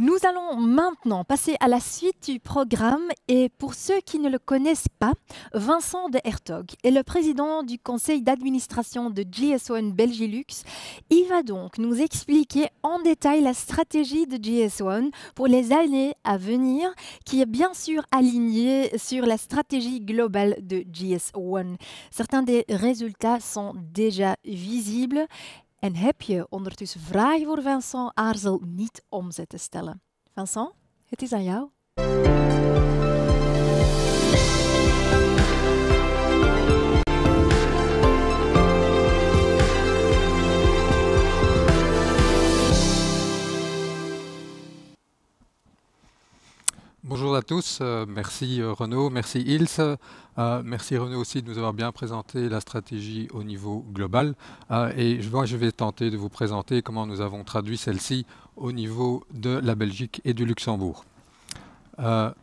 Nous allons maintenant passer à la suite du programme et pour ceux qui ne le connaissent pas, Vincent de Hertog est le président du conseil d'administration de GS1 Belgilux. Il va donc nous expliquer en détail la stratégie de GS1 pour les années à venir qui est bien sûr alignée sur la stratégie globale de GS1. Certains des résultats sont déjà visibles. En heb je ondertussen vragen voor Vincent, aarzel niet om ze te stellen. Vincent, het is aan jou. Bonjour à tous, merci Renaud, merci Ilse, merci Renaud aussi de nous avoir bien présenté la stratégie au niveau global et moi je vais tenter de vous présenter comment nous avons traduit celle-ci au niveau de la Belgique et du Luxembourg. Mais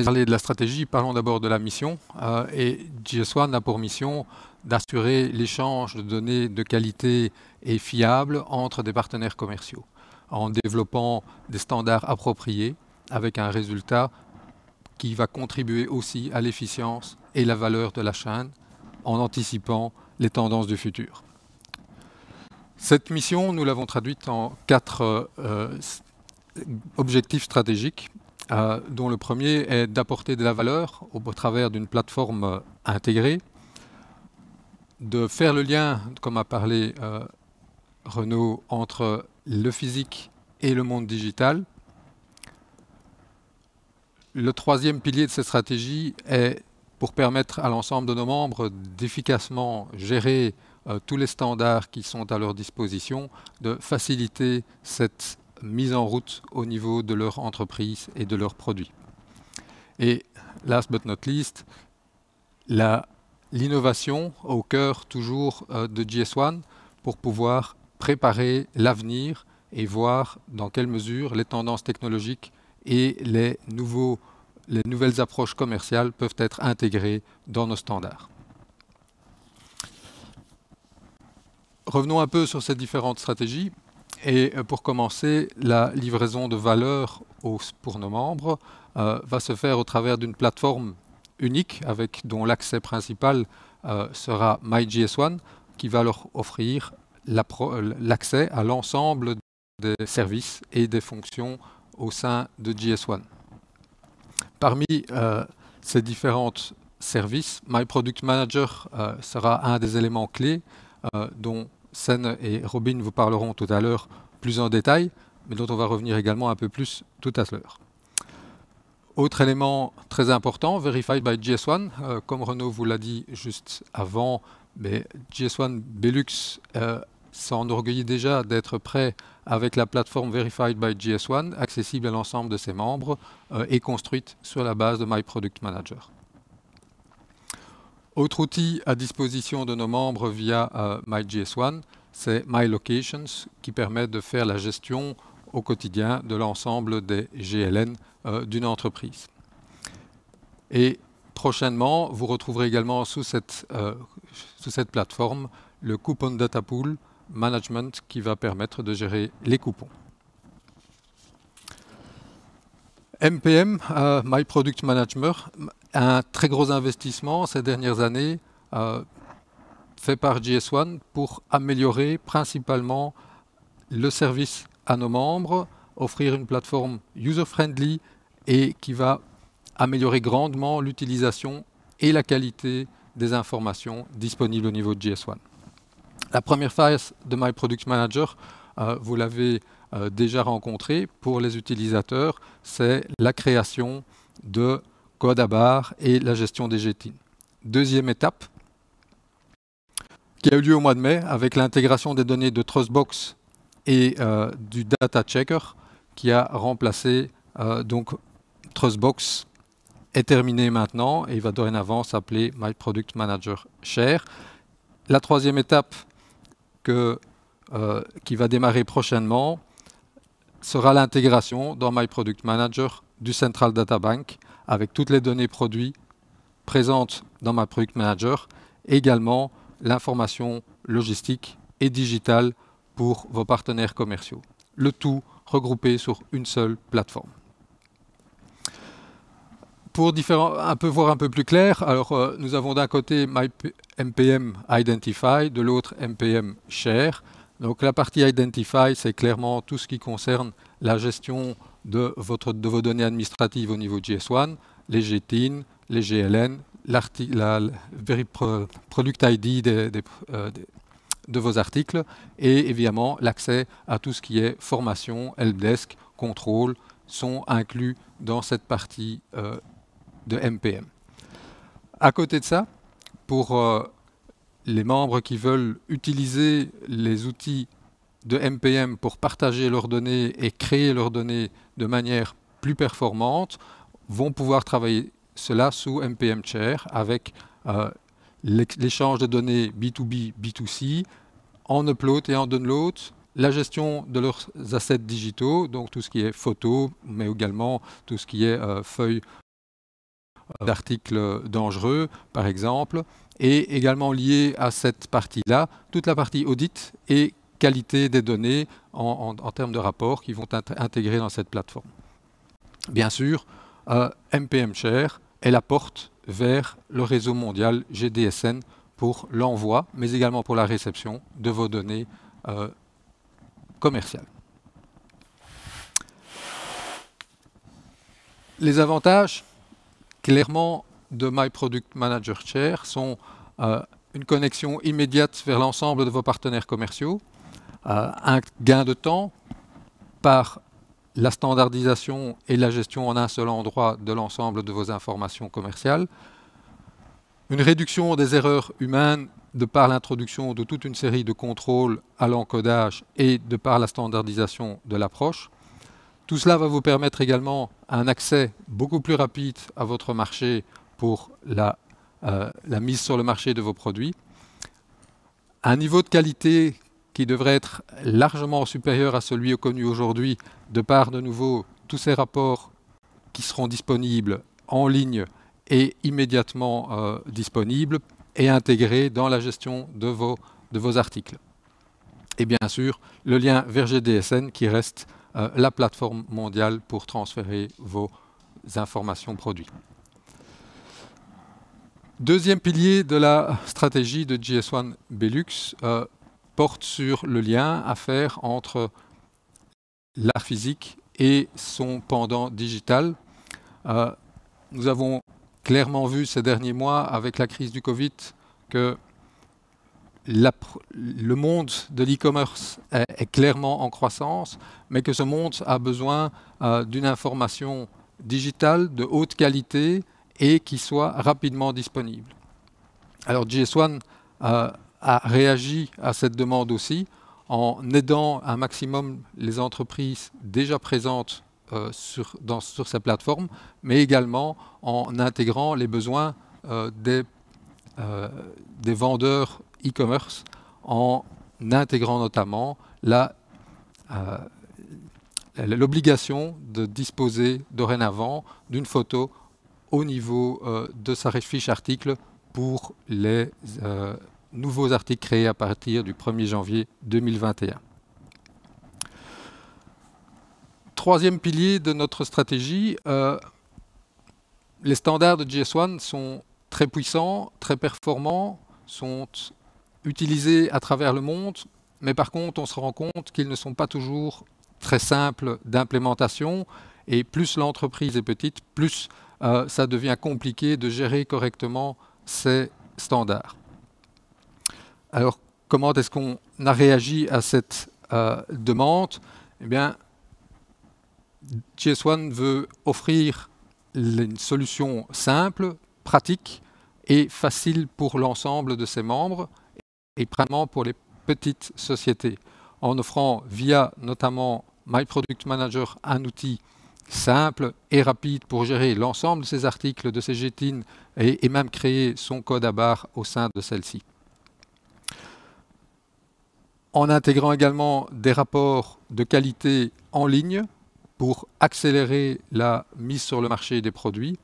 parler de la stratégie, parlons d'abord de la mission et GS1 a pour mission d'assurer l'échange de données de qualité et fiables entre des partenaires commerciaux en développant des standards appropriés avec un résultat qui va contribuer aussi à l'efficience et la valeur de la chaîne en anticipant les tendances du futur. Cette mission, nous l'avons traduite en 4 objectifs stratégiques, dont le premier est d'apporter de la valeur au travers d'une plateforme intégrée, de faire le lien, comme a parlé Renaud, entre le physique et le monde digital. Le troisième pilier de cette stratégie est pour permettre à l'ensemble de nos membres d'efficacement gérer tous les standards qui sont à leur disposition, de faciliter cette mise en route au niveau de leur entreprise et de leurs produits. Et last but not least, l'innovation au cœur toujours de GS1 pour pouvoir préparer l'avenir et voir dans quelle mesure les tendances technologiques et les nouvelles approches commerciales peuvent être intégrées dans nos standards. Revenons un peu sur ces différentes stratégies et pour commencer, la livraison de valeur pour nos membres va se faire au travers d'une plateforme unique dont l'accès principal sera MyGS1 qui va leur offrir l'accès à l'ensemble des services et des fonctions au sein de GS1. Parmi ces différents services, My Product Manager sera un des éléments clés dont Sen et Robin vous parleront tout à l'heure plus en détail, mais dont on va revenir également un peu plus tout à l'heure. Autre élément très important, Verified by GS1, comme Renaud vous l'a dit juste avant, mais GS1 Belux s'enorgueillit déjà d'être prêt avec la plateforme Verified by GS1, accessible à l'ensemble de ses membres et construite sur la base de My Product Manager. Autre outil à disposition de nos membres via MyGS1, c'est My Locations qui permet de faire la gestion au quotidien de l'ensemble des GLN d'une entreprise. Et prochainement, vous retrouverez également sous cette plateforme le Coupon Data Pool Management qui va permettre de gérer les coupons. MPM, My Product Manager, un très gros investissement ces dernières années fait par GS1 pour améliorer principalement le service à nos membres, offrir une plateforme user-friendly et qui va améliorer grandement l'utilisation et la qualité des informations disponibles au niveau de GS1. La première phase de My Product Manager, vous l'avez déjà rencontré pour les utilisateurs, c'est la création de code à barre et la gestion des GTIN. Deuxième étape, qui a eu lieu au mois de mai avec l'intégration des données de Trustbox et du Data Checker qui a remplacé donc Trustbox est terminé maintenant et il va dorénavant s'appeler My Product Manager Share. La troisième étape qui va démarrer prochainement sera l'intégration dans My Product Manager du Central Data Bank avec toutes les données produits présentes dans My Product Manager, également l'information logistique et digitale pour vos partenaires commerciaux. Le tout regroupés sur une seule plateforme. Pour voir un peu plus clair, alors nous avons d'un côté MPM Identify, de l'autre MPM Share. Donc la partie Identify, c'est clairement tout ce qui concerne la gestion de vos données administratives au niveau JS1, les GTIN, les GLN, Product ID de vos articles et évidemment l'accès à tout ce qui est formation, helpdesk, contrôle sont inclus dans cette partie de MPM. À côté de ça, pour les membres qui veulent utiliser les outils de MPM pour partager leurs données et créer leurs données de manière plus performante, vont pouvoir travailler cela sous MPM Share avec l'échange de données B2B, B2C, en upload et en download, la gestion de leurs assets digitaux, donc tout ce qui est photos, mais également tout ce qui est feuilles d'articles dangereux, par exemple, et également lié à cette partie-là, toute la partie audit et qualité des données en termes de rapports qui vont être intégrés dans cette plateforme. Bien sûr, MPM Share est la porte vers le réseau mondial GDSN pour l'envoi, mais également pour la réception de vos données commerciales. Les avantages, clairement, de My Product Manager Share sont une connexion immédiate vers l'ensemble de vos partenaires commerciaux, un gain de temps par la standardisation et la gestion en un seul endroit de l'ensemble de vos informations commerciales, une réduction des erreurs humaines de par l'introduction de toute une série de contrôles à l'encodage et de par la standardisation de l'approche. Tout cela va vous permettre également un accès beaucoup plus rapide à votre marché pour la mise sur le marché de vos produits. Un niveau de qualité qui devrait être largement supérieur à celui connu aujourd'hui, de par de nouveau tous ces rapports qui seront disponibles en ligne et immédiatement disponibles et intégrés dans la gestion de vos articles. Et bien sûr, le lien vers GDSN qui reste la plateforme mondiale pour transférer vos informations produits. Deuxième pilier de la stratégie de JS1 Belux porte sur le lien à faire entre l'art physique et son pendant digital. Nous avons clairement vu ces derniers mois avec la crise du Covid que le monde de l'e-commerce est clairement en croissance, mais que ce monde a besoin d'une information digitale de haute qualité et qui soit rapidement disponible. Alors JS1 a réagi à cette demande aussi en aidant un maximum les entreprises déjà présentes sur sa plateforme, mais également en intégrant les besoins des vendeurs e-commerce, en intégrant notamment l'obligation de disposer dorénavant d'une photo au niveau de sa fiche article pour les nouveaux articles créés à partir du 1er janvier 2021. Troisième pilier de notre stratégie, les standards de JS1 sont très puissants, très performants, sont utilisés à travers le monde, mais par contre on se rend compte qu'ils ne sont pas toujours très simples d'implémentation et plus l'entreprise est petite, plus ça devient compliqué de gérer correctement ces standards. Alors comment est-ce qu'on a réagi à cette demande? Eh bien, JS1 veut offrir une solution simple, pratique et facile pour l'ensemble de ses membres et vraiment pour les petites sociétés, en offrant via notamment My Product Manager un outil simple et rapide pour gérer l'ensemble de ses articles, de ses GTIN et même créer son code à barre au sein de celle-ci. En intégrant également des rapports de qualité en ligne pour accélérer la mise sur le marché des produits.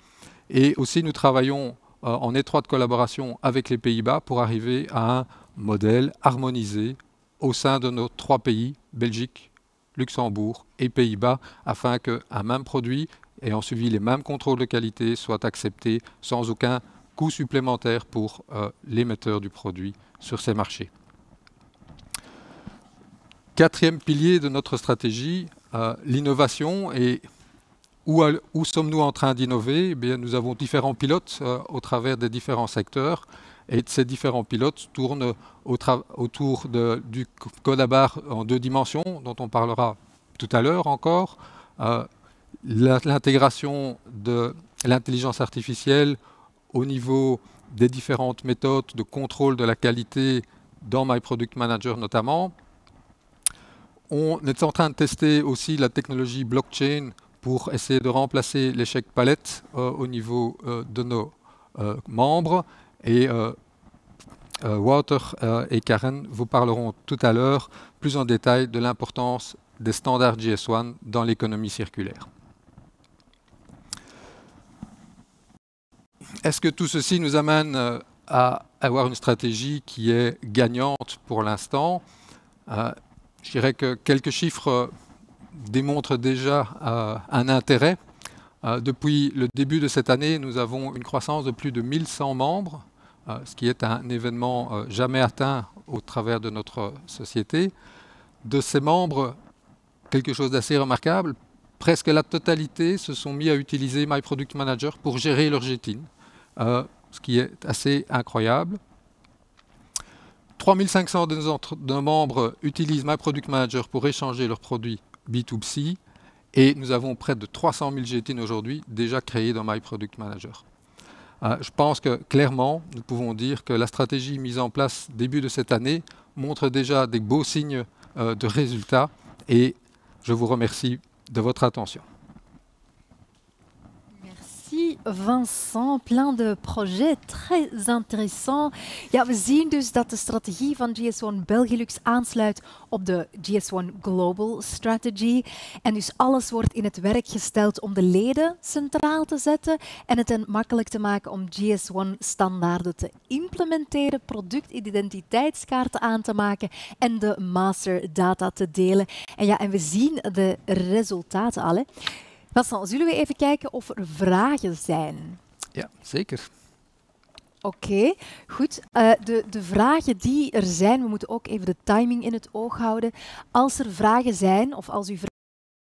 Et aussi, nous travaillons en étroite collaboration avec les Pays-Bas pour arriver à un modèle harmonisé au sein de nos 3 pays, Belgique, Luxembourg et Pays-Bas, afin qu'un même produit ayant suivi les mêmes contrôles de qualité soit accepté sans aucun coût supplémentaire pour l'émetteur du produit sur ces marchés. Quatrième pilier de notre stratégie, l'innovation. Et où sommes-nous en train d'innover? Eh bien, nous avons différents pilotes au travers des différents secteurs. Et ces différents pilotes tournent autour du code à barre en 2 dimensions, dont on parlera tout à l'heure encore. L'intégration de l'intelligence artificielle au niveau des différentes méthodes de contrôle de la qualité dans My Product Manager notamment. On est en train de tester aussi la technologie blockchain pour essayer de remplacer l'échec palette au niveau de nos membres. Et Wouter et Karen vous parleront tout à l'heure plus en détail de l'importance des standards GS1 dans l'économie circulaire. Est-ce que tout ceci nous amène à avoir une stratégie qui est gagnante pour l'instant? Je dirais que quelques chiffres démontrent déjà un intérêt. Depuis le début de cette année, nous avons une croissance de plus de 1100 membres, ce qui est un événement jamais atteint au travers de notre société. De ces membres, quelque chose d'assez remarquable, presque la totalité se sont mis à utiliser My Product Manager pour gérer leur GTIN, ce qui est assez incroyable. 3500 de nos membres utilisent My Product Manager pour échanger leurs produits B2C et nous avons près de 300 000 GTIN aujourd'hui déjà créés dans My Product Manager. Je pense que clairement, nous pouvons dire que la stratégie mise en place début de cette année montre déjà des beaux signes de résultats et je vous remercie de votre attention. Merci Vincent, plein de projets très intéressants. Ja, we zien dus dat de strategie van GS1 Belgilux aansluit op de GS1 Global Strategy. En dus alles wordt in het werk gesteld om de leden centraal te zetten en het hen makkelijk te maken om GS1 standaarden te implementeren, productidentiteitskaarten aan te maken en de master data te delen. En ja, en we zien de resultaten al. Hè. Vincent, zullen we even kijken of er vragen zijn? Ja, zeker. Oké, goed. De vragen die er zijn, we moeten ook even de timing in het oog houden. Als er vragen zijn, of als u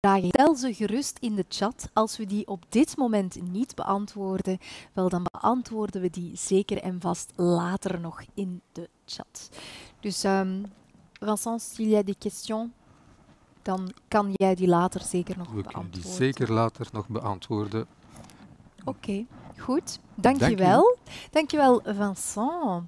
vragen, stel ze gerust in de chat. Als we die op dit moment niet beantwoorden, wel dan beantwoorden we die zeker en vast later nog in de chat. Dus Vincent, s'il y a des questions, dan kan jij die later zeker nog beantwoorden. We kunnen die zeker later nog beantwoorden. Oké, goed. Dankjewel. Dankjewel, Vincent.